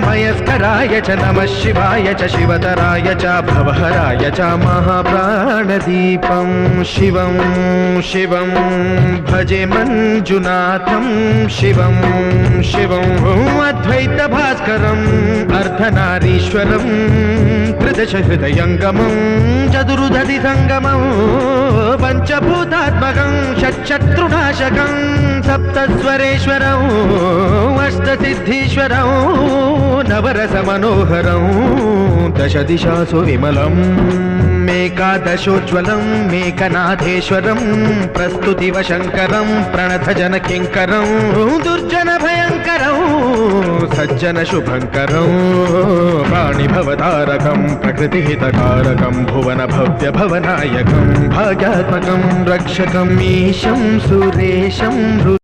मयस्कराय च नमः शिवाय च शिवतराय च भवहराय च महाप्राणदीपं शिवं शिवं भजे मञ्जुनाथं शिवं शिवं अद्वैतभास्करम् अर्धनारीश्वरं त्रिदशहृदयङ्गमं चतुर्दधिसङ्गमं पञ्चभूतात्मकं षट्शत्रुनाशकं सप्तस्वरेश्वरं अष्टसिद्धीश्वरं नवरसमनोहरं दशदिशासु विमलम् मेकादशोज्ज्वलं मेकनाथेश्वरं प्रस्तुतिवशङ्करं प्रणतजनकिङ्करं दुर्जनभयङ्करं सज्जनशुभङ्करं प्राणिभवतारकं प्रकृतिहितकारकं भुवनभव्यभवनायकं भाग्यात्मकं रक्षकम् ईशं सुरेशं